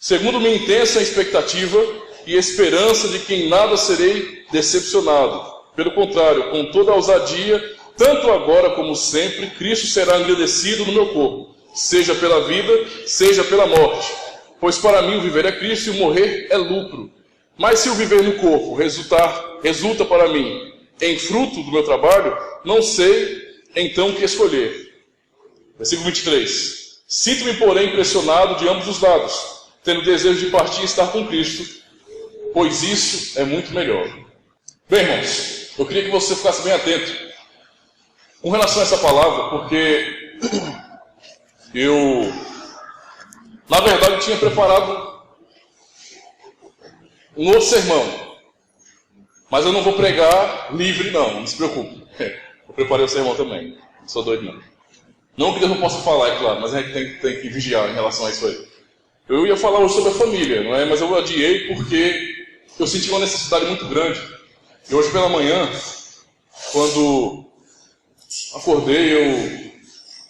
segundo minha intensa expectativa e esperança de que em nada serei decepcionado. Pelo contrário, com toda a ousadia, tanto agora como sempre, Cristo será engrandecido no meu corpo, seja pela vida, seja pela morte. Pois para mim o viver é Cristo e o morrer é lucro. Mas se o viver no corpo resulta para mim em fruto do meu trabalho, não sei então o que escolher. Versículo 23. Sinto-me, porém, impressionado de ambos os lados, tendo desejo de partir e estar com Cristo, pois isso é muito melhor. Bem, irmãos, eu queria que você ficasse bem atento com relação a essa palavra, porque eu, na verdade, tinha preparado um outro sermão, mas eu não vou pregar livre, não se preocupe. Eu preparei o sermão também, não sou doido não. Não que Deus não possa falar, é claro, mas a gente tem que vigiar em relação a isso aí. Eu ia falar hoje sobre a família, não é? Mas eu adiei porque eu senti uma necessidade muito grande. E hoje pela manhã, quando acordei, eu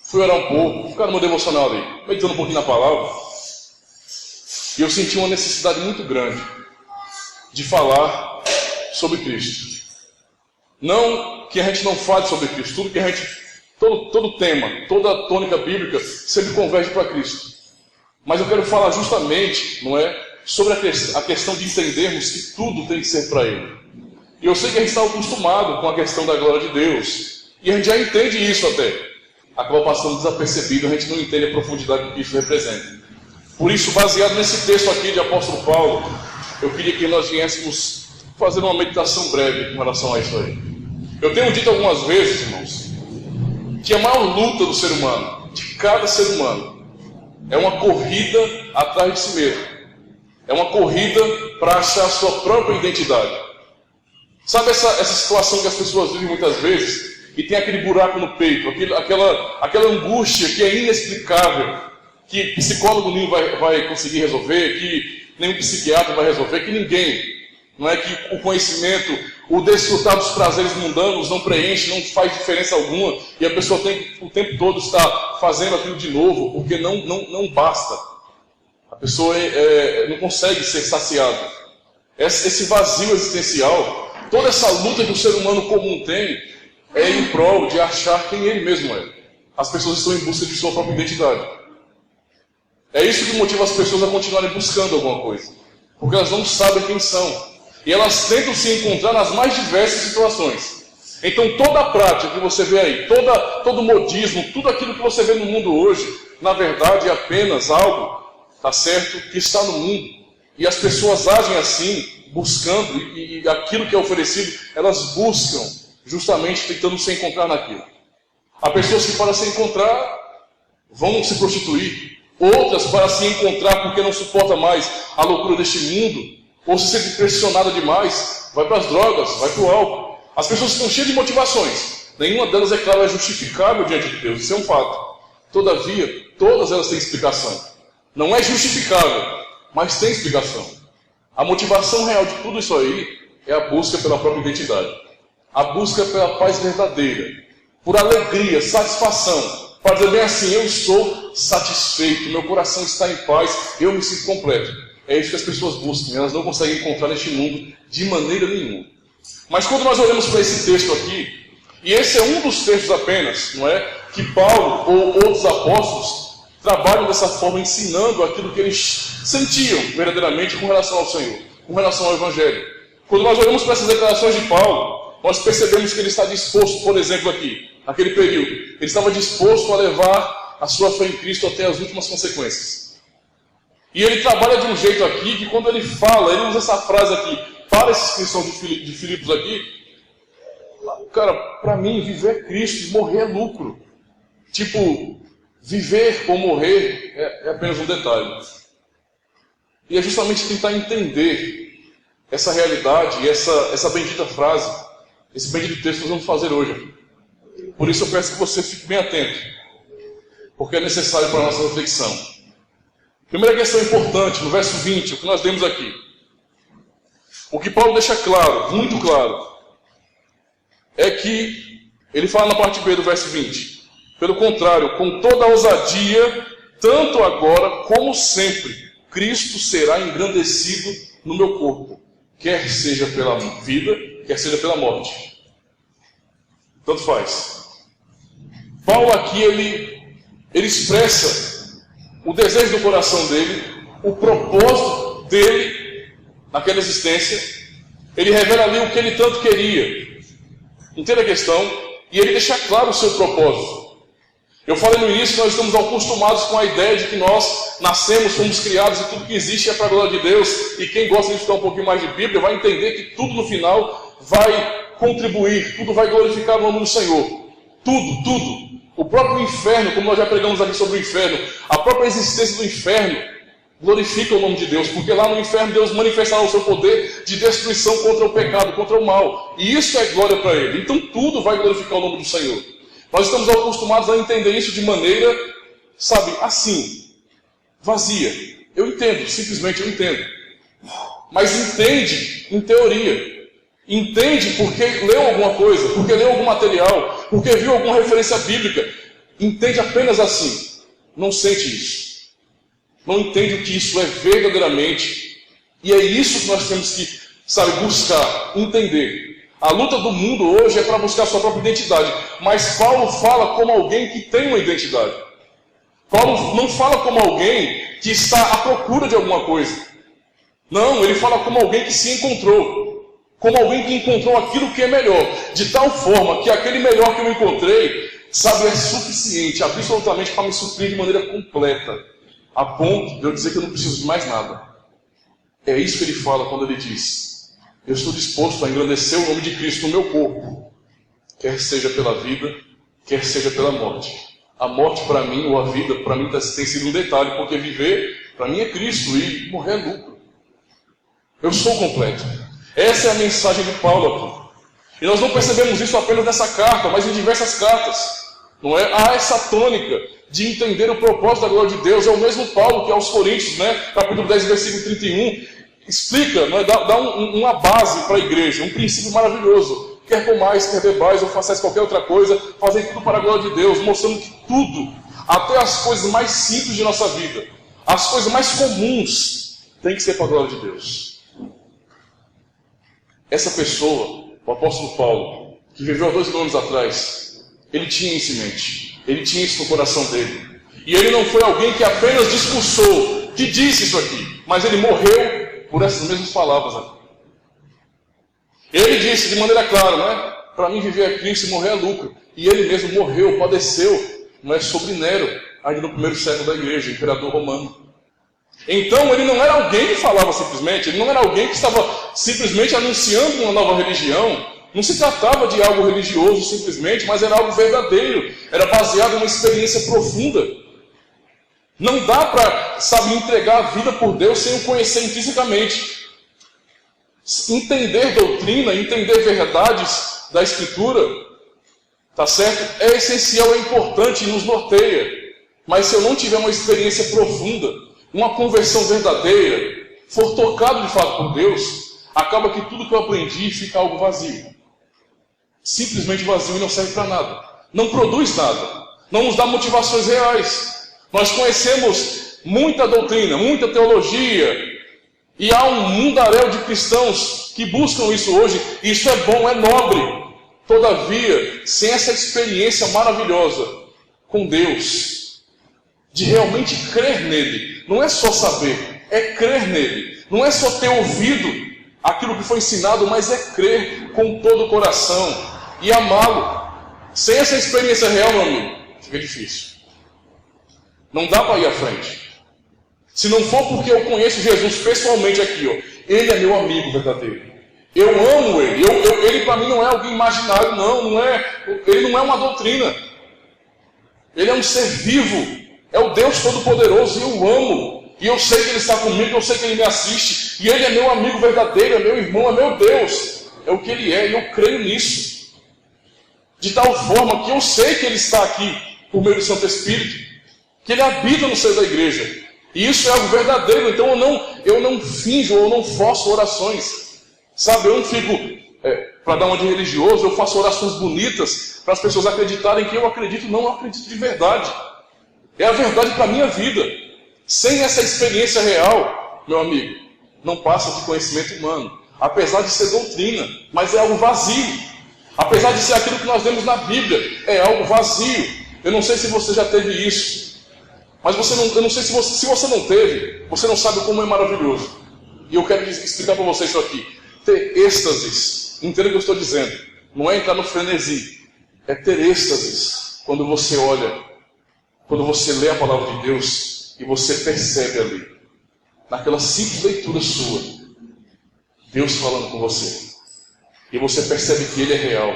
fui orar um pouco, ficar no meu devocional ali, meditando um pouquinho na palavra, e eu senti uma necessidade muito grande de falar sobre Cristo. Não que a gente não fale sobre Cristo, tudo que a gente, todo tema, toda tônica bíblica sempre converge para Cristo. Mas eu quero falar justamente, não é, sobre a questão de entendermos que tudo tem que ser para Ele. E eu sei que a gente está acostumado com a questão da glória de Deus, e a gente já entende isso até. Acaba passando desapercebido, a gente não entende a profundidade que isso representa. Por isso, baseado nesse texto aqui de Apóstolo Paulo, eu queria que nós viéssemos fazer uma meditação breve com relação a isso aí. Eu tenho dito algumas vezes, irmãos, que a maior luta do ser humano, de cada ser humano, é uma corrida atrás de si mesmo. É uma corrida para achar a sua própria identidade. Sabe essa situação que as pessoas vivem muitas vezes e tem aquele buraco no peito, aquela angústia que é inexplicável, que psicólogo nenhum vai conseguir resolver, que nenhum psiquiatra vai resolver, que ninguém, não é, que o conhecimento, o desfrutar dos prazeres mundanos não preenche, não faz diferença alguma, e a pessoa tem que o tempo todo estar fazendo aquilo de novo, porque não basta. A pessoa não consegue ser saciada. Esse vazio existencial, toda essa luta que o ser humano comum tem, é em prol de achar quem ele mesmo é. As pessoas estão em busca de sua própria identidade. É isso que motiva as pessoas a continuarem buscando alguma coisa, porque elas não sabem quem são. E elas tentam se encontrar nas mais diversas situações. Então toda a prática que você vê aí, todo o modismo, tudo aquilo que você vê no mundo hoje, na verdade é apenas algo, tá certo, que está no mundo. E as pessoas agem assim, buscando, e aquilo que é oferecido, elas buscam, justamente tentando se encontrar naquilo. Há pessoas que para se encontrar, vão se prostituir. Outras para se encontrar porque não suporta mais a loucura deste mundo, ou se sente pressionada demais, vai para as drogas, vai para o álcool. As pessoas estão cheias de motivações. Nenhuma delas, é claro, é justificável diante de Deus. Isso é um fato. Todavia, todas elas têm explicação. Não é justificável, mas tem explicação. A motivação real de tudo isso aí é a busca pela própria identidade. A busca pela paz verdadeira. Por alegria, satisfação. Para dizer bem assim, eu estou satisfeito, meu coração está em paz, eu me sinto completo. É isso que as pessoas buscam, elas não conseguem encontrar neste mundo de maneira nenhuma. Mas quando nós olhamos para esse texto aqui, e esse é um dos textos apenas, não é? Que Paulo ou outros apóstolos trabalham dessa forma, ensinando aquilo que eles sentiam verdadeiramente com relação ao Senhor, com relação ao Evangelho. Quando nós olhamos para essas declarações de Paulo, nós percebemos que ele está disposto, por exemplo aqui, naquele período, ele estava disposto a levar a sua fé em Cristo até as últimas consequências. E ele trabalha de um jeito aqui, que quando ele fala, ele usa essa frase aqui, para esses cristãos de Filipos aqui, cara, para mim, viver é Cristo, morrer é lucro. Tipo, viver ou morrer é apenas um detalhe. E é justamente tentar entender essa realidade e essa bendita frase, esse bendito texto que nós vamos fazer hoje. Por isso eu peço que você fique bem atento, porque é necessário para a nossa reflexão. Primeira questão importante, no verso 20, o que nós lemos aqui. O que Paulo deixa claro, muito claro, é que ele fala na parte B do verso 20. Pelo contrário, com toda a ousadia, tanto agora como sempre, Cristo será engrandecido no meu corpo, quer seja pela vida, quer seja pela morte. Tanto faz. Paulo aqui, ele expressa o desejo do coração dele, o propósito dele naquela existência. Ele revela ali o que ele tanto queria. Entenda a questão? E ele deixa claro o seu propósito. Eu falei no início que nós estamos acostumados com a ideia de que nós nascemos, fomos criados e tudo que existe é para a glória de Deus. E quem gosta de estudar um pouquinho mais de Bíblia vai entender que tudo no final vai contribuir, tudo vai glorificar o nome do Senhor. Tudo, tudo. O próprio inferno, como nós já pregamos aqui sobre o inferno, a própria existência do inferno glorifica o nome de Deus, porque lá no inferno Deus manifestará o seu poder de destruição contra o pecado, contra o mal. E isso é glória para Ele. Então tudo vai glorificar o nome do Senhor. Nós estamos acostumados a entender isso de maneira, sabe, assim, vazia. Eu entendo, simplesmente eu entendo. Mas entende em teoria. Entende porque leu alguma coisa, porque leu algum material, porque viu alguma referência bíblica. Entende apenas assim. Não sente isso. Não entende o que isso é verdadeiramente. E é isso que nós temos que, sabe, buscar, entender. A luta do mundo hoje é para buscar a sua própria identidade. Mas Paulo fala como alguém que tem uma identidade. Paulo não fala como alguém que está à procura de alguma coisa. Não, ele fala como alguém que se encontrou. Como alguém que encontrou aquilo que é melhor. De tal forma que aquele melhor que eu encontrei, sabe, é suficiente, absolutamente, para me suprir de maneira completa. A ponto de eu dizer que eu não preciso de mais nada. É isso que ele fala quando ele diz: eu estou disposto a engrandecer o nome de Cristo no meu corpo, quer seja pela vida, quer seja pela morte. A morte para mim, ou a vida para mim, tem sido um detalhe, porque viver para mim é Cristo e morrer é lucro. Eu sou completo. Essa é a mensagem de Paulo aqui. E nós não percebemos isso apenas nessa carta, mas em diversas cartas. Não é? Há essa tônica de entender o propósito da glória de Deus. É o mesmo Paulo que aos Coríntios, capítulo 10, versículo 31, explica, dá uma base para a igreja, um princípio maravilhoso. Quer comais, quer bebais, ou façais qualquer outra coisa, fazem tudo para a glória de Deus, mostrando que tudo, até as coisas mais simples de nossa vida, as coisas mais comuns, tem que ser para a glória de Deus. Essa pessoa, o apóstolo Paulo, que viveu há 2 mil anos atrás, ele tinha isso em mente, ele tinha isso no coração dele. E ele não foi alguém que apenas discursou, que disse isso aqui, mas ele morreu por essas mesmas palavras aqui. Ele disse de maneira clara, para mim viver é Cristo e morrer é lucro. E ele mesmo morreu, padeceu, sobre Nero, ainda no primeiro século da igreja, imperador romano. Então ele não era alguém que falava simplesmente, ele não era alguém que estava simplesmente anunciando uma nova religião. Não se tratava de algo religioso simplesmente, mas era algo verdadeiro, era baseado em uma experiência profunda. Não dá para, entregar a vida por Deus sem o conhecer intrinsecamente. Entender doutrina, entender verdades da Escritura, tá certo? É essencial, é importante e nos norteia. Mas se eu não tiver uma experiência profunda, uma conversão verdadeira, for tocado de fato por Deus, acaba que tudo que eu aprendi fica algo vazio. Simplesmente vazio e não serve para nada. Não produz nada. Não nos dá motivações reais. Nós conhecemos muita doutrina, muita teologia, e há um mundaréu de cristãos que buscam isso hoje, e isso é bom, é nobre. Todavia, sem essa experiência maravilhosa com Deus, de realmente crer nele, não é só saber, é crer nele. Não é só ter ouvido aquilo que foi ensinado, mas é crer com todo o coração e amá-lo. Sem essa experiência real, meu amigo, fica difícil. Não dá para ir à frente. Se não for porque eu conheço Jesus pessoalmente aqui, ele é meu amigo verdadeiro. Eu amo ele. Ele para mim não é alguém imaginário, não é. Ele não é uma doutrina. Ele é um ser vivo. É o Deus Todo-Poderoso e eu amo. E eu sei que ele está comigo, eu sei que ele me assiste. E ele é meu amigo verdadeiro, é meu irmão, é meu Deus. É o que ele é e eu creio nisso. De tal forma que eu sei que ele está aqui por meio do Santo Espírito. Que ele habita no seio da igreja. E isso é algo verdadeiro, então eu não finjo ou não forço orações. Eu não fico, para dar uma de religioso, eu faço orações bonitas para as pessoas acreditarem que eu acredito. Não, eu acredito de verdade. É a verdade para a minha vida. Sem essa experiência real, meu amigo, não passa de conhecimento humano. Apesar de ser doutrina, mas é algo vazio. Apesar de ser aquilo que nós vemos na Bíblia, é algo vazio. Eu não sei se você já teve isso, mas eu não sei se você não teve, você não sabe como é maravilhoso. E eu quero explicar para você isso aqui. Ter êxtases, entenda o que eu estou dizendo, não é entrar no frenesi, é ter êxtases quando você olha, quando você lê a palavra de Deus e você percebe ali, naquela simples leitura sua, Deus falando com você. E você percebe que Ele é real.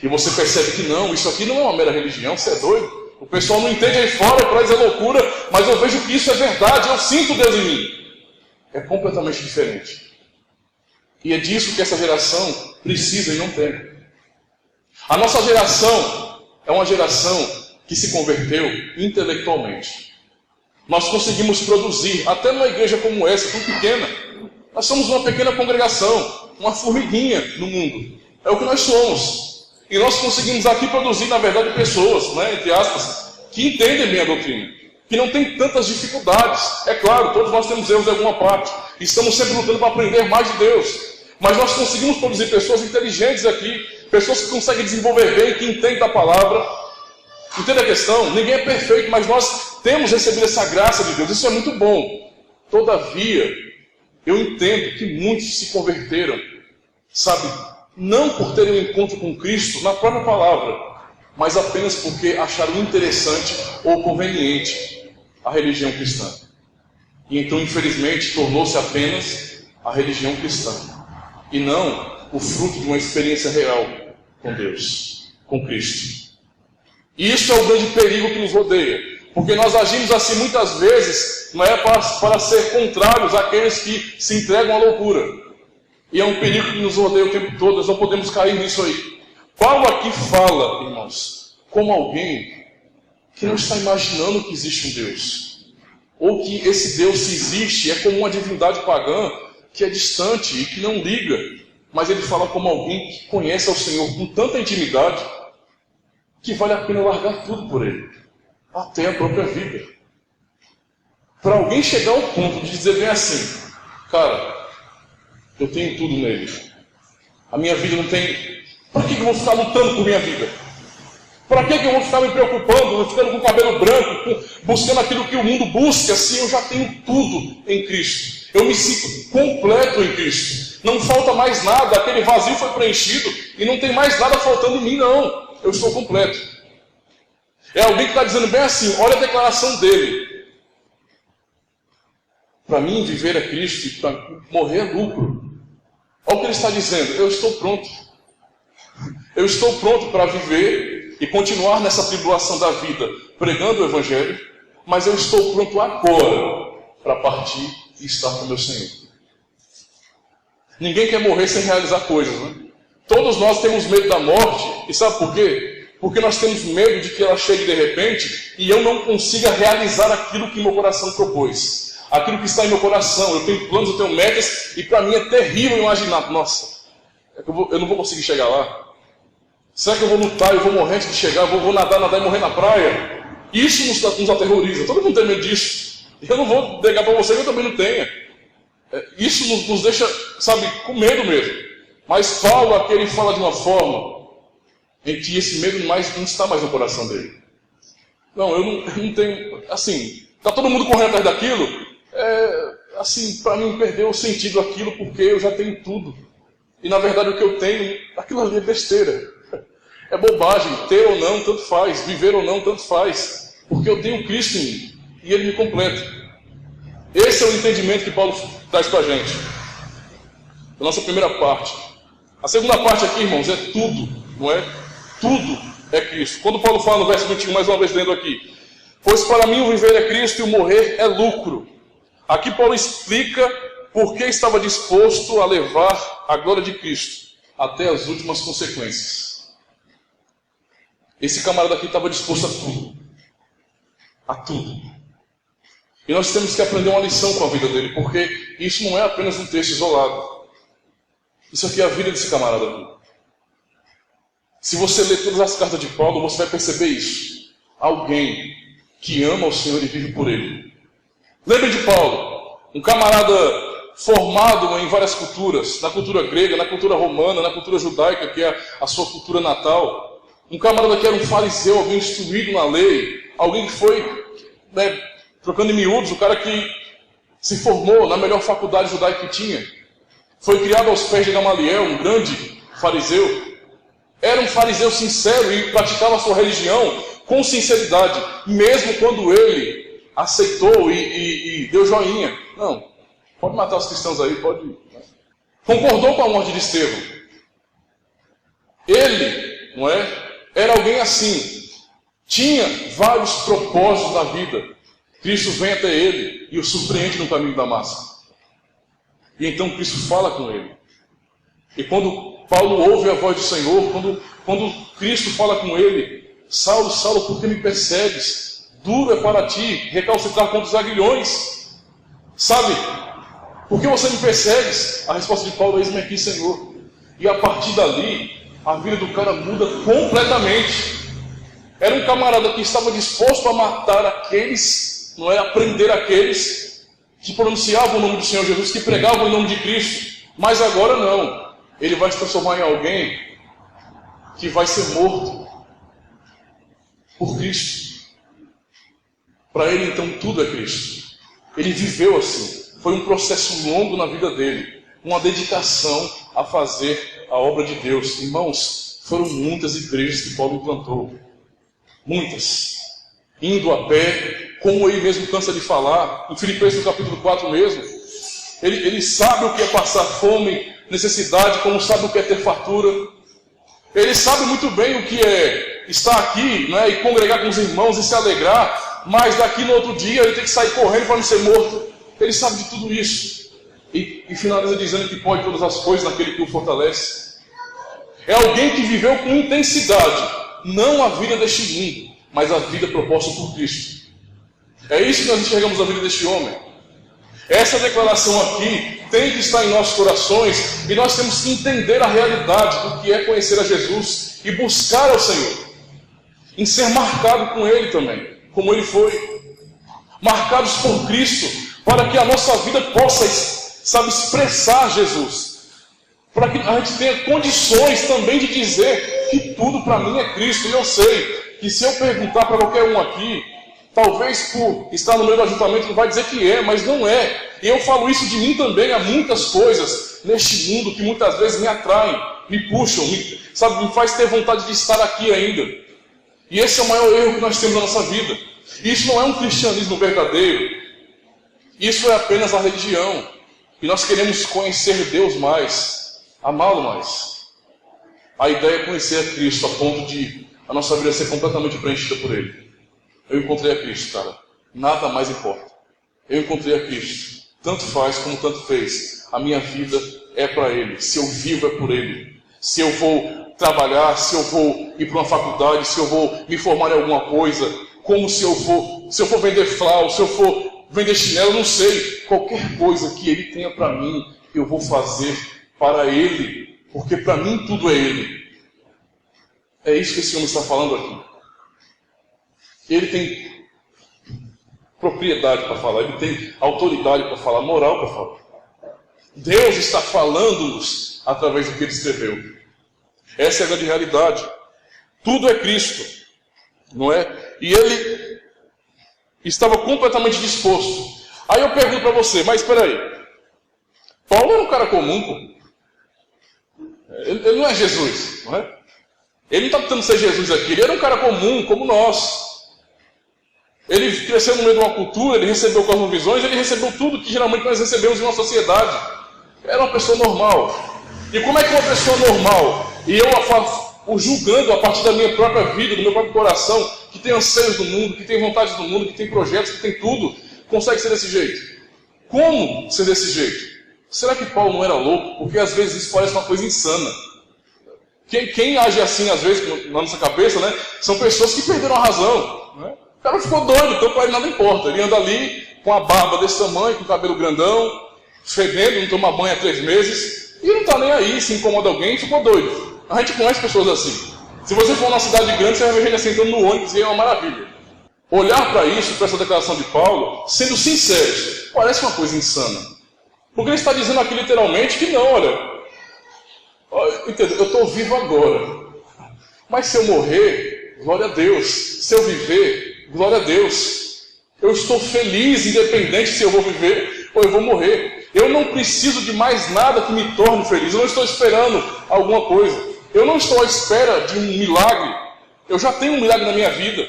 E você percebe que não, isso aqui não é uma mera religião, você é doido. O pessoal não entende aí fora, para eles é loucura, mas eu vejo que isso é verdade, eu sinto Deus em mim. É completamente diferente. E é disso que essa geração precisa e não tem. A nossa geração é uma geração que se converteu intelectualmente. Nós conseguimos produzir, até numa igreja como essa, tão pequena. Nós somos uma pequena congregação, uma formiguinha no mundo. É o que nós somos. E nós conseguimos aqui produzir, na verdade, pessoas, né, entre aspas, que entendem bem a doutrina, que não tem tantas dificuldades. É claro, todos nós temos erros de alguma parte. Estamos sempre lutando para aprender mais de Deus. Mas nós conseguimos produzir pessoas inteligentes aqui, pessoas que conseguem desenvolver bem, que entendem da palavra. Entende a questão? Ninguém é perfeito, mas nós temos recebido essa graça de Deus. Isso é muito bom. Todavia, eu entendo que muitos se converteram, sabe, não por terem um encontro com Cristo na própria palavra, mas apenas porque acharam interessante ou conveniente a religião cristã. E então, infelizmente, tornou-se apenas a religião cristã, e não o fruto de uma experiência real com Deus, com Cristo. E isso é o grande perigo que nos rodeia, porque nós agimos assim muitas vezes, não é para ser contrários àqueles que se entregam à loucura. E é um perigo que nos rodeia o tempo todo, nós não podemos cair nisso aí. Paulo aqui fala, irmãos, como alguém que não está imaginando que existe um Deus. Ou que esse Deus, se existe, é como uma divindade pagã que é distante e que não liga. Mas ele fala como alguém que conhece ao Senhor com tanta intimidade que vale a pena largar tudo por Ele, até a própria vida. Para alguém chegar ao ponto de dizer bem assim, cara, eu tenho tudo nele. A minha vida não tem... Para que eu vou ficar lutando por minha vida? Para que eu vou ficar me preocupando, ficando com o cabelo branco, buscando aquilo que o mundo busca, se eu já tenho tudo em Cristo? Eu me sinto completo em Cristo. Não falta mais nada, aquele vazio foi preenchido e não tem mais nada faltando em mim, não. Eu estou completo. É alguém que está dizendo bem assim, olha a declaração dele. Para mim, viver é Cristo e para morrer é lucro. Olha o que ele está dizendo, eu estou pronto. Eu estou pronto para viver e continuar nessa tribulação da vida, pregando o Evangelho, mas eu estou pronto agora para partir e estar com o meu Senhor. Ninguém quer morrer sem realizar coisas, né? Todos nós temos medo da morte, e sabe por quê? Porque nós temos medo de que ela chegue de repente e eu não consiga realizar aquilo que meu coração propôs. Aquilo que está em meu coração, eu tenho planos, eu tenho metas, e para mim é terrível imaginar, nossa, eu não vou conseguir chegar lá. Será que eu vou lutar, eu vou morrer antes de chegar, eu vou nadar e morrer na praia? Isso nos aterroriza, todo mundo tem medo disso. Eu não vou negar para você que eu também não tenha. Isso nos deixa, sabe, com medo mesmo. Mas Paulo aqui ele fala de uma forma em que esse medo não está mais no coração dele. Não, eu não tenho, assim, está todo mundo correndo atrás daquilo, assim, para mim perdeu o sentido aquilo porque eu já tenho tudo. E na verdade o que eu tenho, aquilo ali é besteira. É bobagem, ter ou não, tanto faz, viver ou não, tanto faz. Porque eu tenho Cristo em mim e Ele me completa. Esse é o entendimento que Paulo traz para a gente. A nossa primeira parte. A segunda parte aqui, irmãos, é tudo, não é? Tudo é Cristo. Quando Paulo fala no verso 21, mais uma vez lendo aqui, pois para mim o viver é Cristo e o morrer é lucro. Aqui Paulo explica por que estava disposto a levar a glória de Cristo até as últimas consequências. Esse camarada aqui estava disposto a tudo. A tudo. E nós temos que aprender uma lição com a vida dele, porque isso não é apenas um texto isolado. Isso aqui é a vida desse camarada aqui. Se você ler todas as cartas de Paulo, você vai perceber isso. Alguém que ama o Senhor e vive por Ele. Lembre de Paulo, um camarada formado em várias culturas, na cultura grega, na cultura romana, na cultura judaica, que é a sua cultura natal. Um camarada que era um fariseu, alguém instruído na lei, alguém que foi, trocando em miúdos, o cara que se formou na melhor faculdade judaica que tinha. Foi criado aos pés de Gamaliel, um grande fariseu. Era um fariseu sincero e praticava a sua religião com sinceridade, mesmo quando ele aceitou e deu joinha. Não, pode matar os cristãos aí, pode. Concordou com a morte de Estevão. Ele, não é? Era alguém assim. Tinha vários propósitos na vida. Cristo vem até ele e o surpreende no caminho da massa. E então Cristo fala com ele. E quando Paulo ouve a voz do Senhor, quando Cristo fala com ele, Saulo, Saulo, por que me persegues? Duro é para ti recalcitrar contra os aguilhões. Sabe? Por que você me persegues? A resposta de Paulo é: eis-me aqui, Senhor. E a partir dali, a vida do cara muda completamente. Era um camarada que estava disposto a matar aqueles, não é? A prender aqueles que pronunciavam o nome do Senhor Jesus, que pregavam o nome de Cristo. Mas agora não. Ele vai se transformar em alguém que vai ser morto por Cristo. Para ele, então, tudo é Cristo. Ele viveu assim. Foi um processo longo na vida dele. Uma dedicação a fazer a obra de Deus. Irmãos, foram muitas igrejas que Paulo implantou. Muitas. Indo a pé, como ele mesmo cansa de falar. Em Filipenses, no capítulo 4 mesmo. Ele sabe o que é passar fome, necessidade, como sabe o que é ter fartura. Ele sabe muito bem o que é estar aqui, né, e congregar com os irmãos e se alegrar, mas daqui no outro dia ele tem que sair correndo para não ser morto. Ele sabe de tudo isso. E finaliza dizendo que pode todas as coisas naquele que o fortalece. É alguém que viveu com intensidade, não a vida deste mundo, mas a vida proposta por Cristo. É isso que nós enxergamos a vida deste homem. Essa declaração aqui tem que estar em nossos corações e nós temos que entender a realidade do que é conhecer a Jesus e buscar ao Senhor, em ser marcado com Ele também, como Ele foi. Marcados por Cristo, para que a nossa vida possa, sabe, expressar Jesus. Para que a gente tenha condições também de dizer que tudo para mim é Cristo. E eu sei que se eu perguntar para qualquer um aqui, talvez por estar no meio do ajuntamento ele vai dizer que é, mas não é. E eu falo isso de mim também. Há muitas coisas neste mundo que muitas vezes me atraem, me puxam, me faz ter vontade de estar aqui ainda. E esse é o maior erro que nós temos na nossa vida. Isso não é um cristianismo verdadeiro. Isso é apenas a religião. E nós queremos conhecer Deus mais, amá-lo mais. A ideia é conhecer a Cristo a ponto de a nossa vida ser completamente preenchida por Ele. Eu encontrei a Cristo, cara. Nada mais importa. Eu encontrei a Cristo. Tanto faz como tanto fez. A minha vida é para Ele. Se eu vivo é por Ele. Se eu vou trabalhar, se eu vou ir para uma faculdade, se eu vou me formar em alguma coisa, como se eu for vender flauta, se eu for vender chinelo, não sei. Qualquer coisa que Ele tenha para mim, eu vou fazer para Ele. Porque para mim tudo é Ele. É isso que esse homem está falando aqui. Ele tem propriedade para falar, ele tem autoridade para falar, moral para falar. Deus está falando-nos através do que ele escreveu. Essa é a grande realidade. Tudo é Cristo, não é? E ele estava completamente disposto. Aí eu pergunto para você, mas espera aí. Paulo era um cara comum, pô. Ele não é Jesus, não é? Ele não está tentando ser Jesus aqui, ele era um cara comum, como nós. Ele cresceu no meio de uma cultura, ele recebeu cosmovisões, ele recebeu tudo que geralmente nós recebemos em uma sociedade. Era uma pessoa normal. E como é que uma pessoa normal, e eu o julgando a partir da minha própria vida, do meu próprio coração, que tem anseios do mundo, que tem vontades do mundo, que tem projetos, que tem tudo, consegue ser desse jeito? Como ser desse jeito? Será que Paulo não era louco? Porque às vezes isso parece uma coisa insana. Quem age assim, às vezes, na nossa cabeça, né, são pessoas que perderam a razão. Né? O cara ficou doido, então para ele nada importa. Ele anda ali com a barba desse tamanho, com o cabelo grandão, fedendo, não toma banho há 3 meses, e não está nem aí, se incomoda alguém, ficou doido. A gente conhece pessoas assim. Se você for numa cidade grande, você vai ver gente sentando no ônibus e é uma maravilha. olhar para isso, para essa declaração de Paulo, sendo sinceros, parece uma coisa insana. Porque ele está dizendo aqui literalmente que não, olha, entendeu? Eu estou vivo agora. Mas se eu morrer, glória a Deus. Se eu viver, glória a Deus. Eu estou feliz, independente se eu vou viver ou eu vou morrer. Eu não preciso de mais nada que me torne feliz. Eu não estou esperando alguma coisa. Eu não estou à espera de um milagre. Eu já tenho um milagre na minha vida.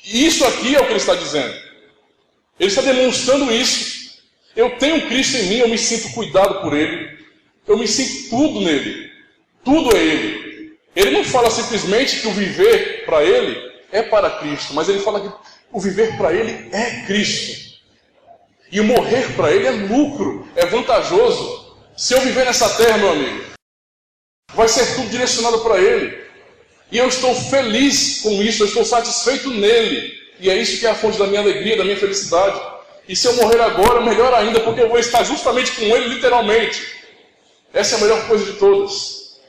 E isso aqui é o que ele está dizendo. Ele está demonstrando isso. Eu tenho Cristo em mim, eu me sinto cuidado por Ele. Eu me sinto tudo nele. Tudo é Ele. Ele não fala simplesmente que o viver para Ele é para Cristo, mas ele fala que o viver para Ele é Cristo. E o morrer para Ele é lucro, é vantajoso. Se eu viver nessa terra, meu amigo, vai ser tudo direcionado para Ele. E eu estou feliz com isso, eu estou satisfeito nele. E é isso que é a fonte da minha alegria, da minha felicidade. E se eu morrer agora, melhor ainda, porque eu vou estar justamente com Ele, literalmente. Essa é a melhor coisa de todas.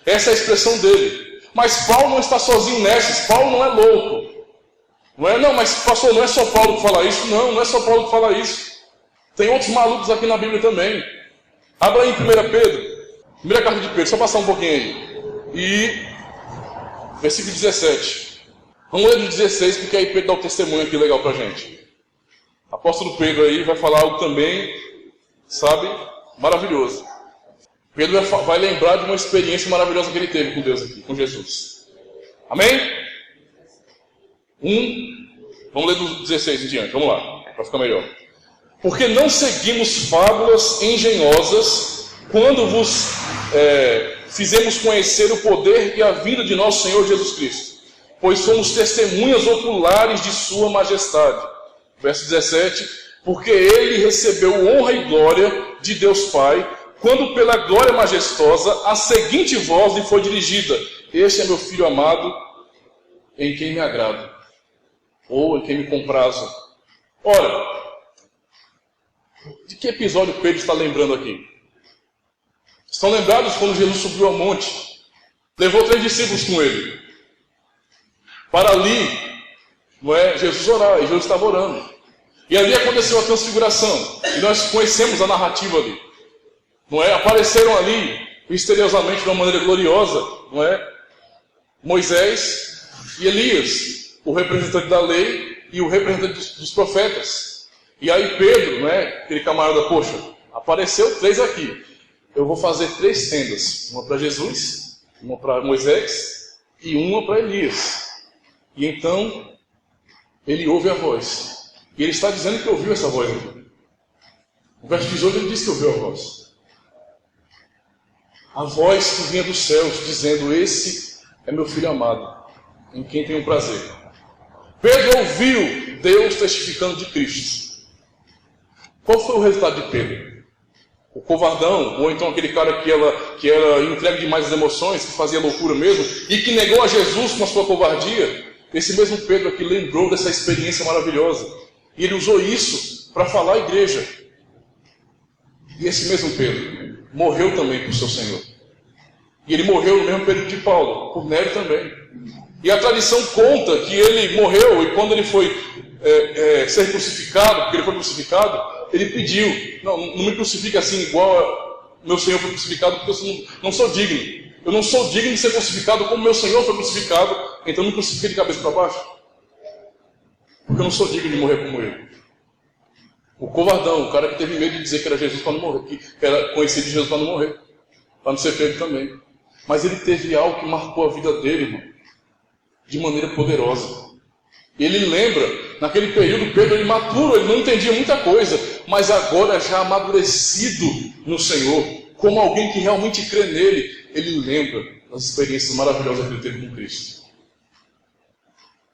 Essa é a expressão dele. Mas Paulo não está sozinho nessas. Paulo não é louco. Não, mas pastor, não é só Paulo que fala isso. Não, não é só Paulo que fala isso. Tem outros malucos aqui na Bíblia também. Abra aí em 1 Pedro. Primeira carta de Pedro, só passar um pouquinho aí. E versículo 17. Vamos ler do 16, porque aí Pedro dá um testemunho aqui legal pra gente. Apóstolo Pedro aí vai falar algo também, sabe, maravilhoso. Pedro vai lembrar de uma experiência maravilhosa que ele teve com Deus aqui, com Jesus. Amém? Vamos ler do 16 em diante, vamos lá, para ficar melhor. Porque não seguimos fábulas engenhosas quando vos fizemos conhecer o poder e a vinda de nosso Senhor Jesus Cristo, pois somos testemunhas oculares de sua majestade. Verso 17, porque ele recebeu honra e glória de Deus Pai, quando pela glória majestosa a seguinte voz lhe foi dirigida: este é meu filho amado, em quem me agrado, ou em quem me comprazo. Ora, de que episódio Pedro está lembrando aqui? Estão lembrados quando Jesus subiu ao monte, levou 3 discípulos com ele, para ali, Jesus orar, e Jesus estava orando. E ali aconteceu a transfiguração, e nós conhecemos a narrativa ali. Apareceram ali, misteriosamente, de uma maneira gloriosa, Moisés e Elias, o representante da lei e o representante dos profetas. E aí Pedro, aquele camarada, poxa, apareceu 3 aqui. Eu vou fazer 3 tendas, uma para Jesus, uma para Moisés e uma para Elias. E então ele ouve a voz. E ele está dizendo que ouviu essa voz aqui. O verso 18 ele diz que ouviu a voz. A voz que vinha dos céus, dizendo: esse é meu filho amado, em quem tenho prazer. Pedro ouviu Deus testificando de Cristo. Qual foi o resultado de Pedro? O covardão, ou então aquele cara que era entregue demais às emoções, que fazia loucura mesmo, e que negou a Jesus com a sua covardia? Esse mesmo Pedro aqui lembrou dessa experiência maravilhosa. E ele usou isso para falar à igreja. E esse mesmo Pedro morreu também por seu Senhor. E ele morreu no mesmo período de Paulo, por Nero também. E a tradição conta que ele morreu, e quando ele foi ser crucificado, porque ele foi crucificado, ele pediu: não me crucifique assim igual meu Senhor foi crucificado, porque eu não sou digno. Eu não sou digno de ser crucificado como meu Senhor foi crucificado, então me crucifique de cabeça para baixo. Porque eu não sou digno de morrer como ele. O covardão, o cara que teve medo de dizer que era Jesus para não morrer, que era conhecido de Jesus para não morrer, para não ser pego também. Mas ele teve algo que marcou a vida dele, irmão, de maneira poderosa. Ele lembra, naquele período, Pedro era imaturo, ele não entendia muita coisa, mas agora já amadurecido no Senhor, como alguém que realmente crê nele, ele lembra das experiências maravilhosas que ele teve com Cristo.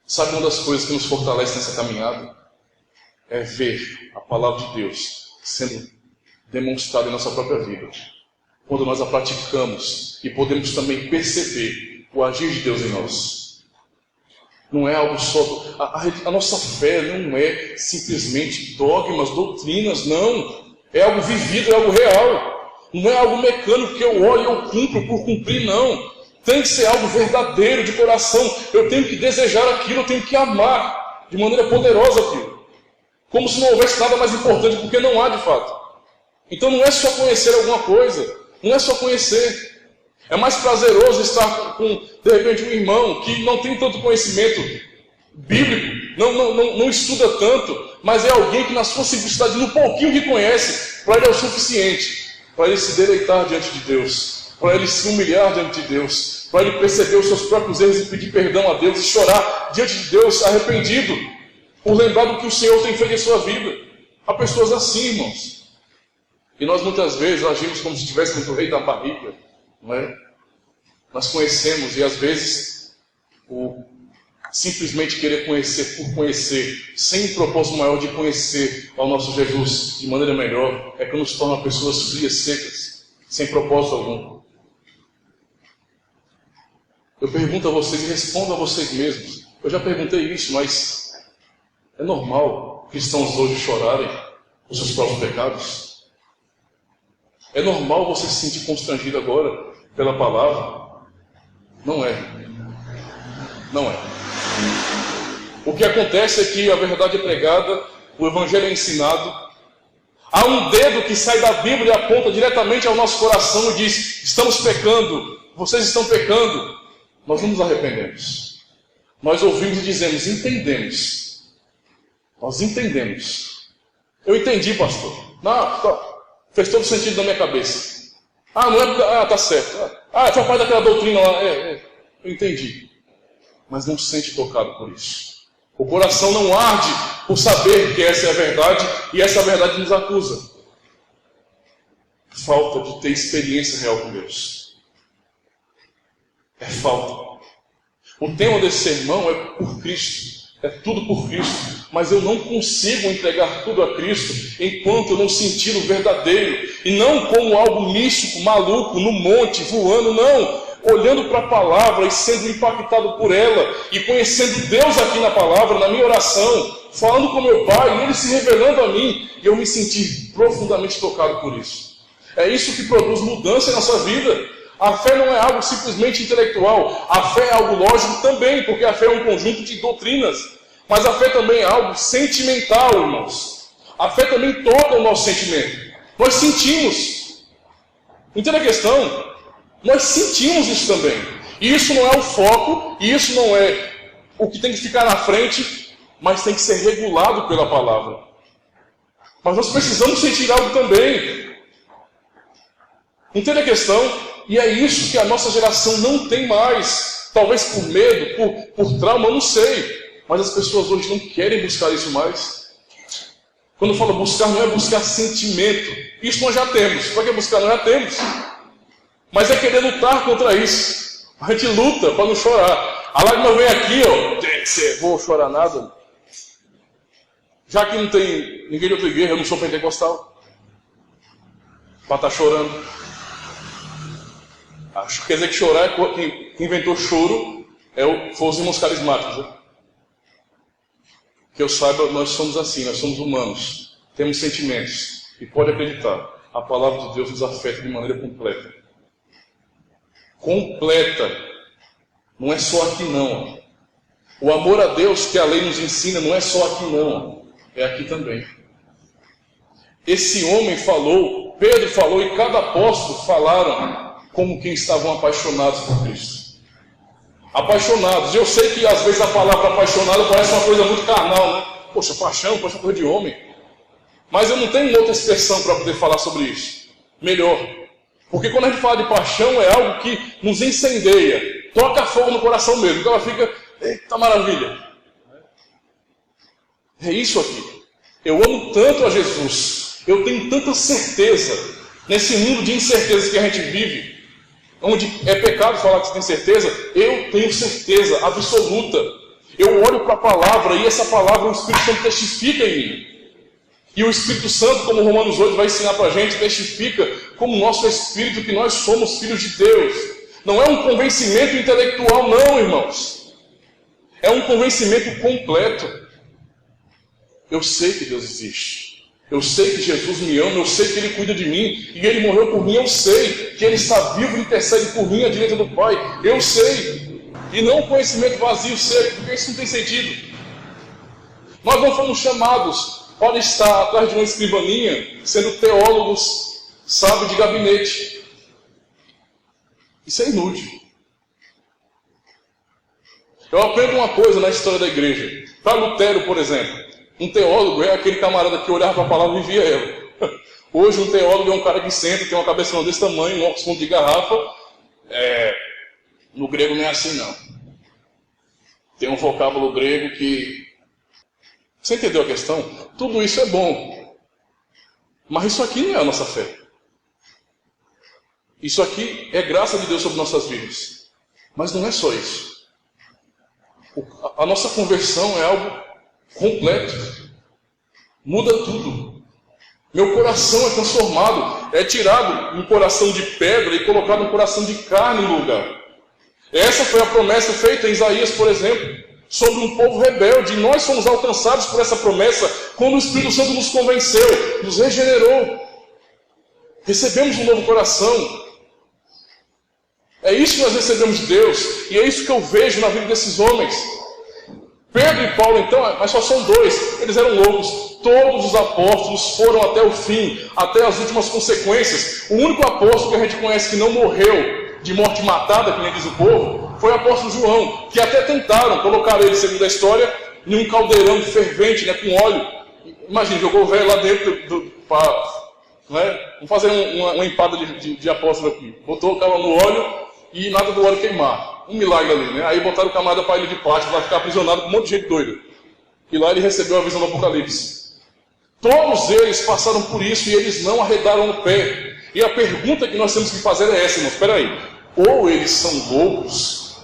Sabe uma das coisas que nos fortalece nessa caminhada? É ver a palavra de Deus sendo demonstrada em nossa própria vida. Quando nós a praticamos e podemos também perceber o agir de Deus em nós. Não é algo só... A nossa fé não é simplesmente dogmas, doutrinas, não. É algo vivido, é algo real. Não é algo mecânico que eu olho e eu cumpro por cumprir, não. Tem que ser algo verdadeiro, de coração. Eu tenho que desejar aquilo, eu tenho que amar de maneira poderosa aquilo. Como se não houvesse nada mais importante, porque não há de fato. Então não é só conhecer alguma coisa, não é só conhecer. É mais prazeroso estar com, de repente, um irmão que não tem tanto conhecimento bíblico, não estuda tanto, mas é alguém que na sua simplicidade, no pouquinho que conhece, para ele é o suficiente, para ele se deleitar diante de Deus, para ele se humilhar diante de Deus, para ele perceber os seus próprios erros e pedir perdão a Deus e chorar diante de Deus arrependido, por lembrar do que o Senhor tem feito em sua vida. Há pessoas assim, irmãos. E nós muitas vezes agimos como se estivéssemos o rei da barriga, não é? Nós conhecemos e às vezes simplesmente querer conhecer por conhecer, sem um propósito maior de conhecer ao nosso Jesus de maneira melhor, é que nos torna pessoas frias, secas, sem propósito algum. Eu pergunto a vocês e respondo a vocês mesmos. Eu já perguntei isso, mas é normal cristãos hoje chorarem os seus próprios pecados? É normal você se sentir constrangido agora pela palavra? Não é. Não é. O que acontece é que a verdade é pregada, o evangelho é ensinado. Há um dedo que sai da Bíblia e aponta diretamente ao nosso coração e diz: estamos pecando, vocês estão pecando. Nós não nos arrependemos. Nós ouvimos e dizemos: entendemos. Nós entendemos. Eu entendi, pastor. Não, fez todo sentido na minha cabeça. Não é porque... tá certo. Faz parte daquela doutrina lá. Eu entendi. Mas não se sente tocado por isso. O coração não arde por saber que essa é a verdade e essa verdade nos acusa. Falta de ter experiência real com Deus. É falta. O tema desse sermão é por Cristo. É tudo por Cristo. Mas eu não consigo entregar tudo a Cristo enquanto eu não sentir o verdadeiro. E não como algo místico, maluco, no monte, voando, não. Olhando para a palavra e sendo impactado por ela. E conhecendo Deus aqui na palavra, na minha oração. Falando com meu Pai e Ele se revelando a mim. E eu me sentir profundamente tocado por isso. É isso que produz mudança na sua vida. A fé não é algo simplesmente intelectual. A fé é algo lógico também, porque a fé é um conjunto de doutrinas. Mas a fé também é algo sentimental, irmãos. A fé também toca o nosso sentimento. Nós sentimos. Entenda a questão? Nós sentimos isso também. E isso não é o foco, e isso não é o que tem que ficar na frente, mas tem que ser regulado pela palavra. Mas nós precisamos sentir algo também. Entenda a questão? E é isso que a nossa geração não tem mais. Talvez por medo, por trauma, eu não sei. Mas as pessoas hoje não querem buscar isso mais. Quando eu falo buscar, não é buscar sentimento. Isso nós já temos. Para que buscar? Nós já temos. Mas é querer lutar contra isso. A gente luta para não chorar. A lágrima vem aqui, tem que ser, vou chorar nada. Já que não tem ninguém de outra igreja, eu não sou pentecostal. Para estar chorando. Acho que quer dizer que chorar, quem inventou choro foram os irmãos carismáticos. Né? Que eu saiba, nós somos assim, nós somos humanos. Temos sentimentos. E pode acreditar, a palavra de Deus nos afeta de maneira completa. Completa. Não é só aqui não. O amor a Deus que a lei nos ensina não é só aqui não. É aqui também. Esse homem falou, Pedro falou e cada apóstolo falaram como quem estavam apaixonados por Cristo. Apaixonados. Eu sei que às vezes a palavra apaixonado parece uma coisa muito carnal, né? Poxa, paixão, poxa, coisa de homem. Mas eu não tenho outra expressão para poder falar sobre isso. Melhor. Porque quando a gente fala de paixão, é algo que nos incendeia. Toca fogo no coração mesmo. Então ela fica, eita maravilha. É isso aqui. Eu amo tanto a Jesus. Eu tenho tanta certeza. Nesse mundo de incertezas que a gente vive. Onde é pecado falar que você tem certeza, eu tenho certeza absoluta. Eu olho para a palavra e essa palavra o Espírito Santo testifica em mim. E o Espírito Santo, como Romanos 8 vai ensinar para a gente, testifica como nosso Espírito que nós somos filhos de Deus. Não é um convencimento intelectual não, irmãos. É um convencimento completo. Eu sei que Deus existe. Eu sei que Jesus me ama, eu sei que Ele cuida de mim, e Ele morreu por mim, eu sei que Ele está vivo e intercede por mim à direita do Pai, eu sei. E não um conhecimento vazio, seco, porque isso não tem sentido. Nós não fomos chamados para estar atrás de uma escrivaninha, sendo teólogos, sábios de gabinete. Isso é inútil. Eu aprendo uma coisa na história da igreja. Para Lutero, por exemplo, um teólogo é aquele camarada que olhava para a palavra e vivia ela. Hoje um teólogo é um cara que senta, tem uma cabeçona desse tamanho, um óculos de garrafa. No grego não é assim não. Tem um vocábulo grego que... Você entendeu a questão? Tudo isso é bom. Mas isso aqui não é a nossa fé. Isso aqui é graça de Deus sobre nossas vidas. Mas não é só isso. A nossa conversão é algo completo. Muda tudo. Meu coração é transformado. É tirado um coração de pedra e colocado um coração de carne no lugar. Essa foi a promessa feita em Isaías, por exemplo, sobre um povo rebelde. E nós fomos alcançados por essa promessa quando o Espírito Santo nos convenceu, nos regenerou. Recebemos um novo coração. É isso que nós recebemos de Deus. E é isso que eu vejo na vida desses homens. Pedro e Paulo, então, mas só são dois. Eles eram loucos. Todos os apóstolos foram até o fim, até as últimas consequências. O único apóstolo que a gente conhece que não morreu de morte matada, como diz o povo, foi o apóstolo João, que até tentaram colocar ele, segundo a história, em um caldeirão fervente, né, com óleo. Imagina, jogou o velho lá dentro né? Vamos fazer uma empada de apóstolo aqui. Botou o cara no óleo e nada do óleo queimar. Um milagre ali, né? Aí botaram o camarada para ele de plástico para ficar aprisionado com um monte de gente doida. E lá ele recebeu a visão do Apocalipse. Todos eles passaram por isso e eles não arredaram o pé. E a pergunta que nós temos que fazer é essa, irmãos. Espera aí. Ou eles são loucos,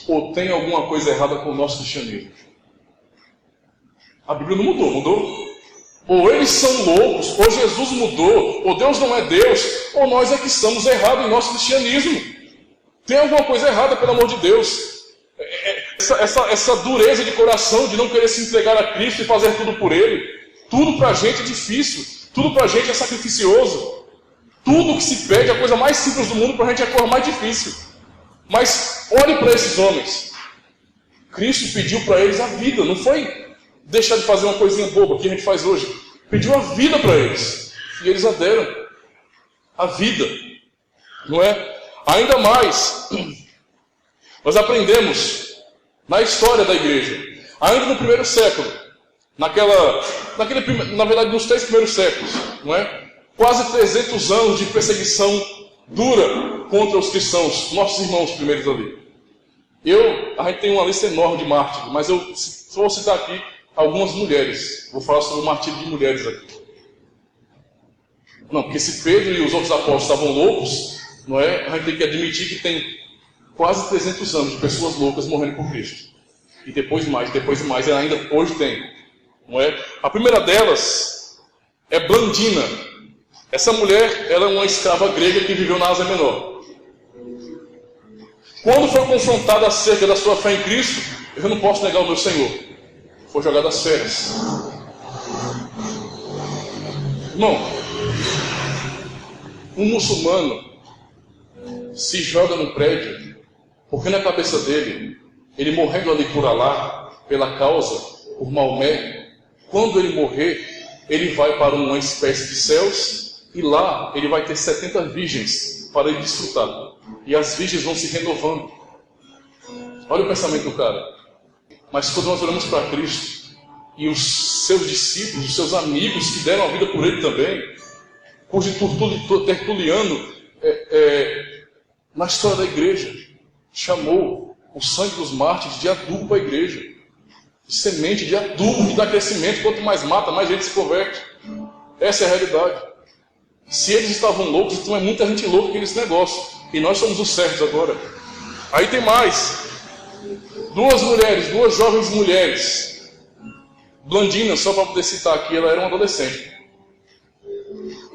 ou tem alguma coisa errada com o nosso cristianismo. A Bíblia não mudou, mudou? Ou eles são loucos, ou Jesus mudou, ou Deus não é Deus, ou nós é que estamos errados em nosso cristianismo. Tem alguma coisa errada, pelo amor de Deus. Essa dureza de coração de não querer se entregar a Cristo e fazer tudo por Ele. Tudo para a gente é difícil, tudo para a gente é sacrificioso. Tudo que se pede, a coisa mais simples do mundo, para a gente é a coisa mais difícil. Mas olhe para esses homens. Cristo pediu para eles a vida, não foi deixar de fazer uma coisinha boba que a gente faz hoje. Pediu a vida para eles. E eles a deram. A vida. Não é? Ainda mais, nós aprendemos na história da igreja, ainda no primeiro século, na verdade nos 3 primeiros séculos, não é? Quase 300 anos de perseguição dura contra os cristãos, nossos irmãos primeiros ali. A gente tem uma lista enorme de mártires, mas eu só vou citar aqui algumas mulheres. Vou falar sobre o martírio de mulheres aqui. Não, porque se Pedro e os outros apóstolos estavam loucos, não é? A gente tem que admitir que tem quase 300 anos de pessoas loucas morrendo por Cristo. E depois mais, e ainda hoje tem. Não é? A primeira delas é Blandina. Essa mulher, ela é uma escrava grega que viveu na Ásia Menor. Quando foi confrontada acerca da sua fé em Cristo, eu não posso negar o meu Senhor. Foi jogada às feras. Irmão, um muçulmano se joga no prédio, porque na cabeça dele, ele morrendo ali por Alá, pela causa, por Maomé, quando ele morrer, ele vai para uma espécie de céus, e lá ele vai ter 70 virgens para ele desfrutar. E as virgens vão se renovando. Olha o pensamento do cara. Mas quando nós olhamos para Cristo, e os seus discípulos, os seus amigos que deram a vida por ele também, cujo Tertuliano, na história da igreja, chamou o sangue dos mártires de adubo para a igreja. De semente, de adubo, que dá crescimento. Quanto mais mata, mais gente se converte. Essa é a realidade. Se eles estavam loucos, então é muita gente louca nesse negócio. E nós somos os certos agora. Aí tem mais. 2 jovens mulheres. Blandina, só para poder citar aqui, ela era uma adolescente.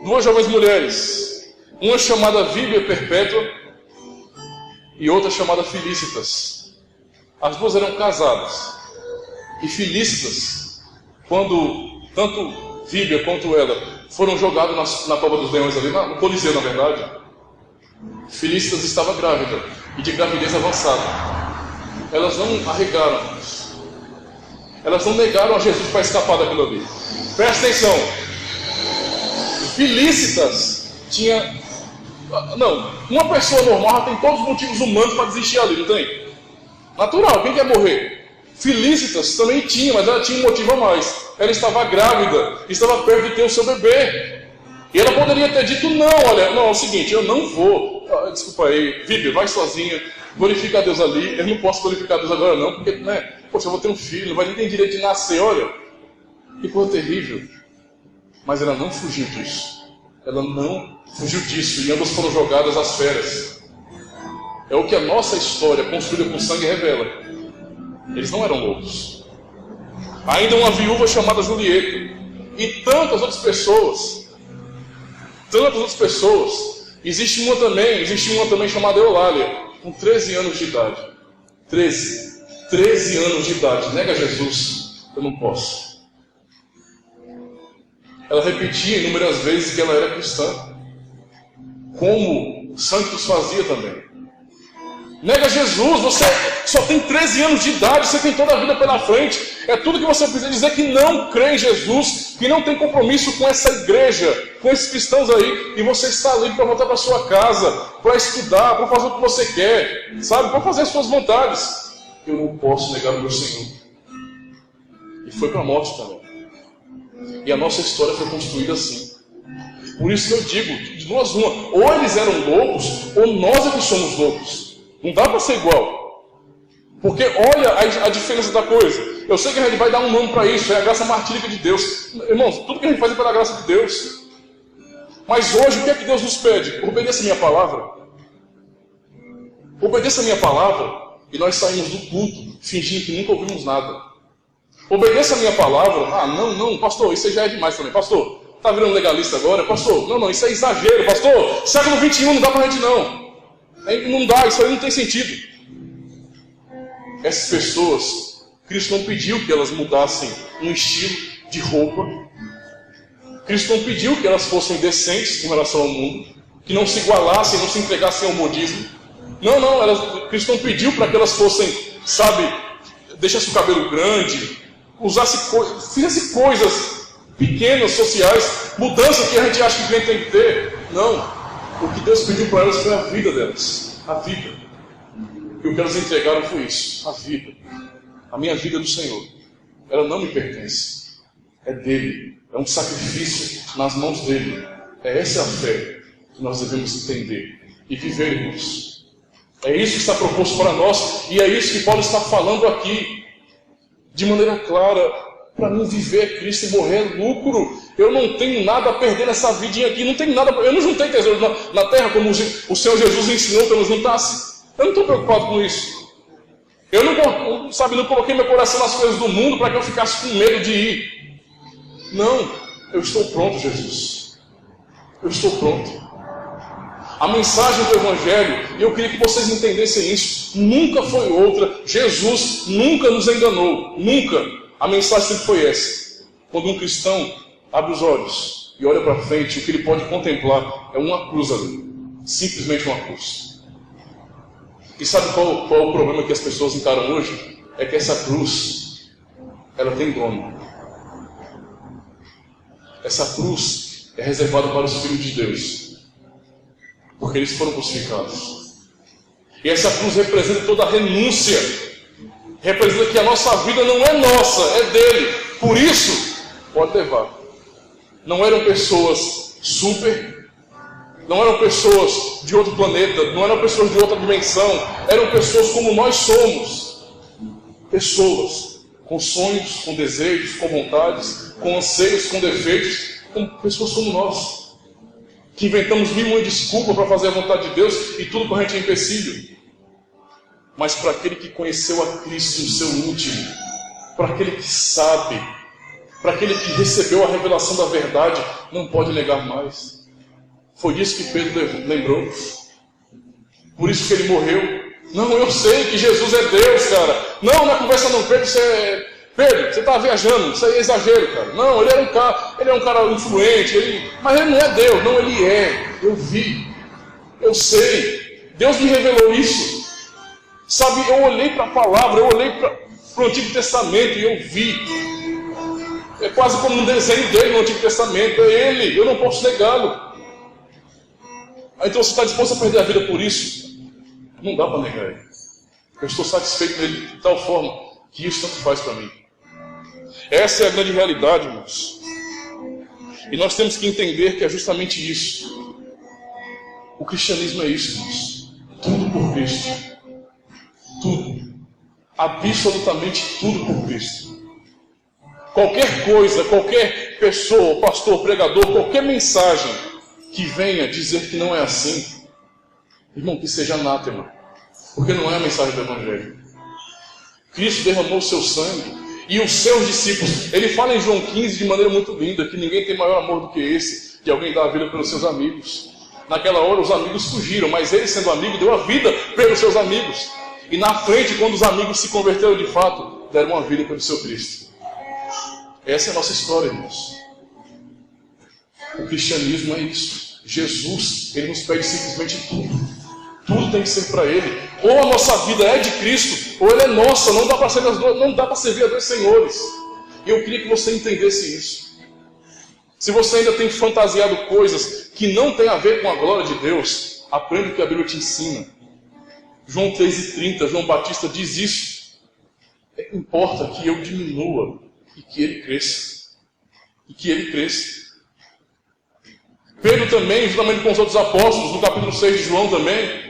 2 jovens mulheres. Uma chamada Vívia Perpétua e outra chamada Felícitas. As duas eram casadas. E Felícitas, quando tanto Víbia quanto ela, foram jogados na cova dos leões ali, no Coliseu, na verdade. Felícitas estava grávida, e de gravidez avançada. Elas não arregaram, elas não negaram a Jesus para escapar daquilo ali. Presta atenção. Felícitas tinha... Não, uma pessoa normal tem todos os motivos humanos para desistir ali, não tem? Natural, quem quer morrer? Felícitas também tinha, mas ela tinha um motivo a mais. Ela estava grávida, estava perto de ter o seu bebê. E ela poderia ter dito, não, olha, não, é o seguinte, eu não vou. Desculpa aí, Víbia, vai sozinha, glorifica a Deus ali. Eu não posso glorificar a Deus agora não, porque, né, poxa, eu vou ter um filho, não vai nem ter direito de nascer, olha. Que coisa terrível. Mas ela não fugiu disso. Ela não fugiu disso, e ambas foram jogadas às feras. É o que a nossa história, construída com sangue, revela. Eles não eram loucos. Ainda uma viúva chamada Julieta. E tantas outras pessoas. Existe uma também chamada Eulália, com 13 anos de idade. 13 anos de idade. Nega Jesus, eu não posso. Ela repetia inúmeras vezes que ela era cristã, como santos fazia também. Nega Jesus, você só tem 13 anos de idade, você tem toda a vida pela frente. É tudo que você precisa dizer que não crê em Jesus, que não tem compromisso com essa igreja, com esses cristãos aí, e você está livre para voltar para sua casa, para estudar, para fazer o que você quer, sabe? Para fazer as suas vontades. Eu não posso negar o meu Senhor. E foi para a morte também. E a nossa história foi construída assim. Por isso que eu digo, de duas uma, ou eles eram loucos, ou nós é que somos loucos. Não dá para ser igual. Porque olha a diferença da coisa. Eu sei que a gente vai dar um nome para isso, é a graça martírica de Deus. Irmãos, tudo que a gente faz é pela graça de Deus. Mas hoje, o que é que Deus nos pede? Obedeça a minha palavra. Obedeça a minha palavra, e nós saímos do culto, fingindo que nunca ouvimos nada. Obedeça a minha palavra. Ah, não, pastor, isso já é demais também. Pastor, está virando legalista agora? Pastor, não, isso é exagero. Pastor, século XXI não dá para a gente não. Não dá, isso aí não tem sentido. Essas pessoas, Cristo não pediu que elas mudassem um estilo de roupa. Cristo não pediu que elas fossem decentes com relação ao mundo, que não se igualassem, não se entregassem ao modismo. Não, Cristo não pediu para que elas fossem, sabe, deixassem o cabelo grande, fizesse coisas pequenas, sociais, mudanças que a gente acha que crente tem que ter. Não. O que Deus pediu para elas foi a vida delas. A vida. E o que elas entregaram foi isso. A vida. A minha vida é do Senhor. Ela não me pertence. É dele. É um sacrifício nas mãos dele. Essa é a fé que nós devemos entender e viver, irmãos. É isso que está proposto para nós. E é isso que Paulo está falando aqui. De maneira clara. Para mim viver é Cristo e morrer é lucro. Eu não tenho nada a perder nessa vidinha aqui. Não tenho nada. Eu não juntei tesouros na terra como o Senhor Jesus ensinou que eu não juntasse. Eu não estou preocupado com isso. Eu não coloquei meu coração nas coisas do mundo para que eu ficasse com medo de ir. Não. Eu estou pronto, Jesus. Eu estou pronto. A mensagem do Evangelho, e eu queria que vocês entendessem isso, nunca foi outra. Jesus nunca nos enganou. Nunca. A mensagem sempre foi essa. Quando um cristão abre os olhos e olha para frente, o que ele pode contemplar é uma cruz ali. Simplesmente uma cruz. E sabe qual é o problema que as pessoas encaram hoje? É que essa cruz, ela tem dono. Essa cruz é reservada para os filhos de Deus. Porque eles foram crucificados. E essa cruz representa toda a renúncia. Representa que a nossa vida não é nossa, é dele. Por isso, pode levar. Não eram pessoas super, não eram pessoas de outro planeta, não eram pessoas de outra dimensão, eram pessoas como nós somos. Pessoas com sonhos, com desejos, com vontades, com anseios, com defeitos, como pessoas como nós, que inventamos mil e uma desculpa para fazer a vontade de Deus e tudo para a gente é empecilho. Mas para aquele que conheceu a Cristo no seu íntimo, para aquele que sabe, para aquele que recebeu a revelação da verdade, não pode negar mais. Foi disso que Pedro lembrou. Por isso que ele morreu. Não, eu sei que Jesus é Deus, cara. Não, na conversa não, Pedro, Pedro, você está viajando, isso aí é exagero, cara. Não, ele é um cara influente, mas ele não é Deus, não, ele é. Eu vi, eu sei, Deus me revelou isso. Sabe, eu olhei para a palavra, eu olhei para o Antigo Testamento e eu vi. É quase como um desenho dele no Antigo Testamento, é ele, eu não posso negá-lo. Então você está disposto a perder a vida por isso? Não dá para negar ele. Eu estou satisfeito nele de tal forma que isso tanto faz para mim. Essa é a grande realidade, irmãos. E nós temos que entender que é justamente isso. O cristianismo é isso, irmãos. Tudo por Cristo. Tudo. Absolutamente tudo por Cristo. Qualquer coisa, qualquer pessoa, pastor, pregador, qualquer mensagem que venha dizer que não é assim, irmão, que seja anátema. Porque não é a mensagem do Evangelho. Cristo derramou o seu sangue. E os seus discípulos, ele fala em João 15 de maneira muito linda, que ninguém tem maior amor do que esse, de alguém dar a vida pelos seus amigos. Naquela hora os amigos fugiram, mas ele, sendo amigo, deu a vida pelos seus amigos. E na frente, quando os amigos se converteram de fato, deram a vida pelo seu Cristo. Essa é a nossa história, irmãos. O cristianismo é isso. Jesus, ele nos pede simplesmente tudo. Tudo tem que ser para Ele. Ou a nossa vida é de Cristo, ou ela é nossa. Não dá para servir a dois senhores. E eu queria que você entendesse isso. Se você ainda tem fantasiado coisas que não têm a ver com a glória de Deus, aprenda o que a Bíblia te ensina. João 3,30, João Batista diz isso. Importa que eu diminua e que Ele cresça. E que Ele cresça. Pedro também, juntamente com os outros apóstolos, no capítulo 6 de João também,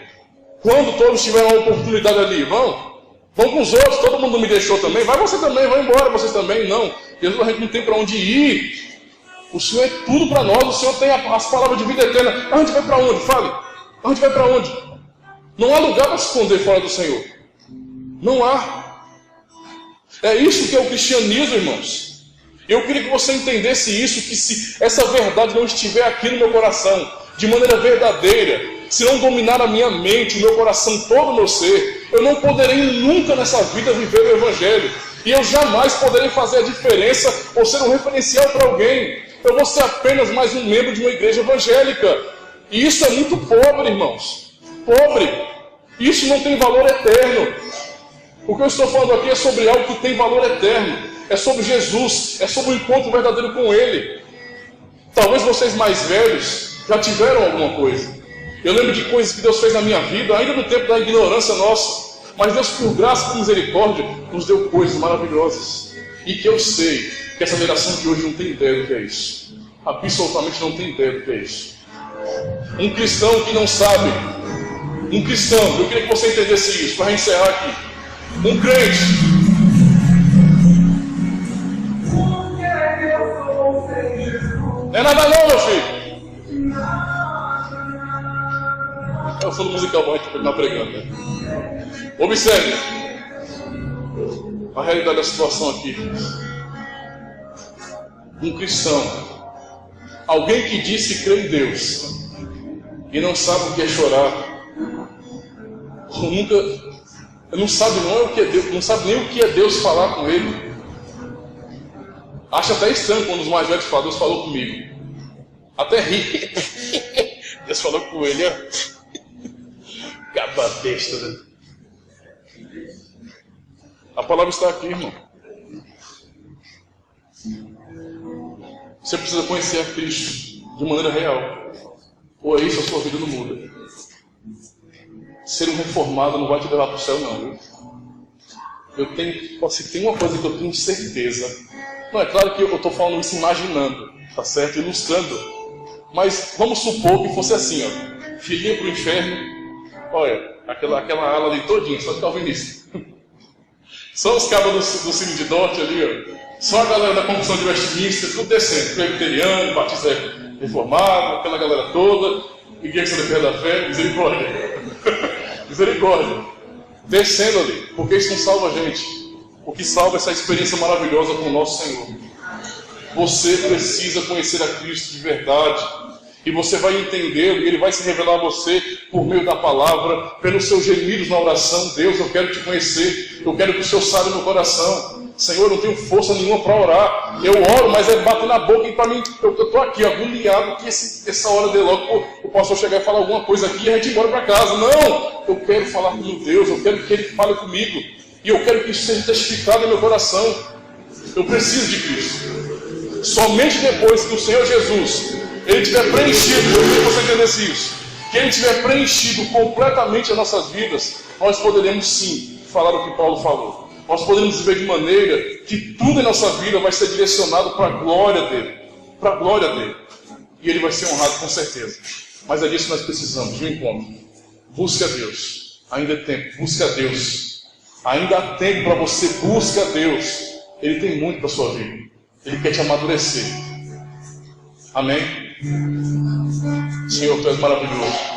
quando todos tiveram uma oportunidade ali, vão com os outros, todo mundo me deixou também, vai você também, vai embora vocês também, não. Jesus, a gente não tem para onde ir. O Senhor é tudo para nós, o Senhor tem as palavras de vida eterna. A gente vai para onde? Fale. A gente vai para onde? Não há lugar para se esconder fora do Senhor. Não há. É isso que é o cristianismo, irmãos. Eu queria que você entendesse isso, que se essa verdade não estiver aqui no meu coração, de maneira verdadeira, se não dominar a minha mente, o meu coração, todo o meu ser, eu não poderei nunca nessa vida viver o Evangelho. E eu jamais poderei fazer a diferença ou ser um referencial para alguém. Eu vou ser apenas mais um membro de uma igreja evangélica. E isso é muito pobre, irmãos. Pobre. Isso não tem valor eterno. O que eu estou falando aqui é sobre algo que tem valor eterno. É sobre Jesus. É sobre o encontro verdadeiro com Ele. Talvez vocês mais velhos já tiveram alguma coisa. Eu lembro de coisas que Deus fez na minha vida, ainda no tempo da ignorância nossa. Mas Deus, por graça e por misericórdia, nos deu coisas maravilhosas. E que eu sei que essa geração de hoje não tem ideia do que é isso. Absolutamente não tem ideia do que é isso. Um cristão que não sabe. Um cristão, eu queria que você entendesse isso, para encerrar aqui. Um crente. Não é nada não, meu filho. É o fundo musical bom, a gente continuar pregando, né? Observe a realidade da situação aqui. Um cristão, alguém que diz que crê em Deus e não sabe o que é chorar, não sabe o que é Deus, não sabe nem o que é Deus falar com ele. Acha até estranho quando os mais velhos falam, Deus falou comigo. Até ri. Deus falou com ele, ó. Caba besta, né? A palavra está aqui, irmão. Você precisa conhecer a Cristo de maneira real. Ou é isso, a sua vida não muda. Ser um reformado não vai te levar para o céu, não, viu? Se tem uma coisa que eu tenho certeza. Não, é claro que eu estou falando isso imaginando, tá certo? Ilustrando. Mas vamos supor que fosse assim, ó. Filhinha para o inferno. Olha, aquela ala ali todinha, só de calvinista. Só os cabos do Cine de Dort ali, ó. Só a galera da Confissão de Westminster, tudo descendo. Presbiteriano, Batista Reformado, aquela galera toda. Igreja da Defesa da Fé, misericórdia. Misericórdia. Descendo ali, porque isso não salva a gente. O que salva é essa experiência maravilhosa com o nosso Senhor. Você precisa conhecer a Cristo de verdade. E você vai entendê-lo, e Ele vai se revelar a você por meio da palavra, pelos seus gemidos na oração. Deus, eu quero te conhecer, eu quero que o Senhor saiba no coração. Senhor, eu não tenho força nenhuma para orar. Eu oro, mas é bater na boca e para mim, eu estou aqui agoniado que essa hora de logo o pastor chegar e falar alguma coisa aqui e a gente ir embora para casa. Não! Eu quero falar com meu Deus, eu quero que Ele fale comigo. E eu quero que isso seja testificado no meu coração. Eu preciso de Cristo. Somente depois que o Senhor Jesus, Ele tiver preenchido, eu queria que você entendesse isso, que Ele tiver preenchido completamente as nossas vidas, nós poderemos sim falar o que Paulo falou. Nós podemos viver de maneira que tudo em nossa vida vai ser direcionado para a glória dEle. Para a glória dEle. E Ele vai ser honrado com certeza. Mas é disso que nós precisamos, de um encontro. Busque a Deus. Ainda é tempo. Busque a Deus. Ainda há tempo para você. Busque a Deus. Ele tem muito para a sua vida. Ele quer te amadurecer. Amém? Senhor, Tu és maravilhoso.